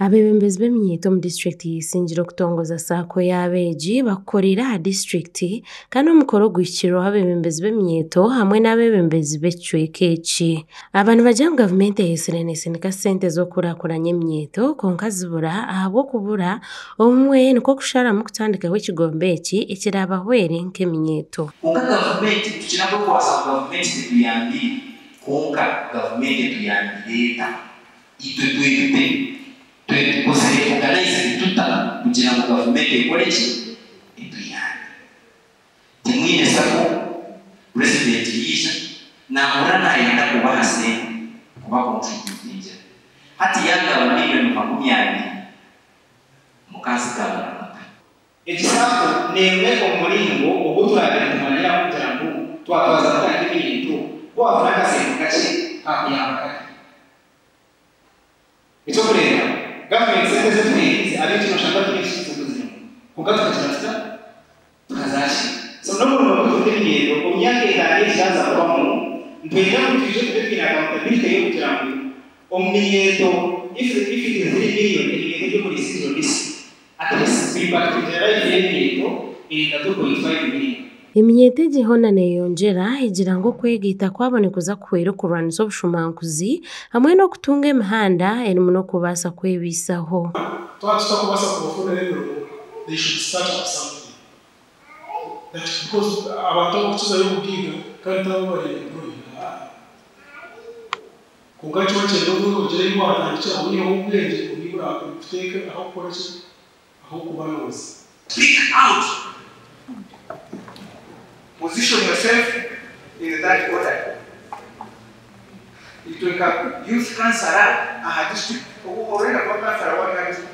Abebembezi b'emyito mu district y'Isingiro kutongoza Sako y'abeegi bakorera aha district kandi omukoro gwihikirweho abebembezi b'emyito hamwe n'abebembezi b'ekicweka eki. Abantu bagira ngu gavumenti eyeesire neesindika sente z'okukuraakuranya emyito konka zibura ahabw'okubura obumwe nikwo kusharamu kutandikaho ekigombe eki ekirabahwere nk'emyito. Konka gavumenti tukirako kubaasa gavumenti tetuyambire konka gavumenti etuyambire eta itwe twebite tukozere organize tuta kugira ngo gavumenti ekore ki etuyambe. Timwine Sako president yisha nahura nayenda kubaha sente kuba contributinga hati yagaba miliyoni 20 mukazi gabana Ekisaako nemwe omulingo ogutwalira tumalira kugira ngo twakwaza kandi ebintu kwafuna akasente kaki kakuyamba kati ekyokulera gavumenti sente zetuyirize ab'ekino shamba tunekikizo kuzima konka tukakiratuta tukazaki so n'omuntu wakutunga emyendo omyaka etaano ekiraza kubamu ntwenda mutwije tube twine accountability y'okugira ngu omu minyeeto if it is 3 million emyendo egy'omuri Isingiro district at least bibakugira life y'emyendo erinda 2.5 million. Emyete egi neeyongyera egira ngu okwegaita kwabonekuza kuhwere okurwanisa obushumanguzi hamwe n'okutunga emihanda erimu n'okubaasa kwebiisaho. Twaba tutakubaasa kubafunira emirimo, they should start up something. That because abantu abakutuzayo okugiiga kandi tabo bari employed. Konka kiba kyenda ogira ebi watandikira oyihaho obwenge obwibura kuteeka aho kukora ki aho kubanoza. Speak out. Position yourself in that order. It will have youth councillor a district already about councillor what district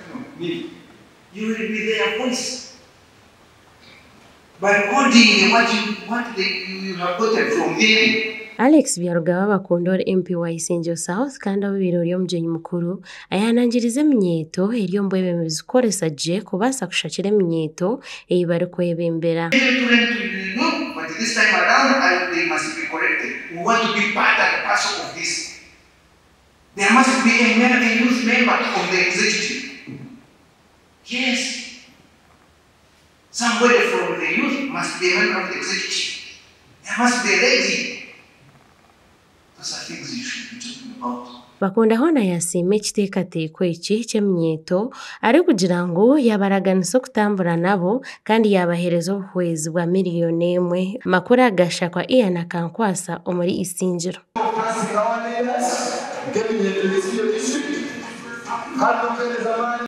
you will be their voice by recording what you have gotten from them. Alex Byarugaba bakondora MP wa Isingiro South kandi abo birori omugenyi mukuru ayanangiriza emyito eri omu bwebembezi kukoresa gye kubaasa kushakira emyito ei barikwebembera. But this time around, they must be corrected. We want to be part and parcel of this. There must be a youth member of the executive. Yes. Somebody from the youth must be a member of the executive. There must be a lady. Those are things you should be talking about. Bakundaho nayasiima ekiteekateeko eki ky'emyito ari kugira ngu yabaraganisa okutambura nabo kandi yabaheereza obuhwezi bwa miliyoni 1 makuru agashakwa Ian Akankwasa omuri Isingiro.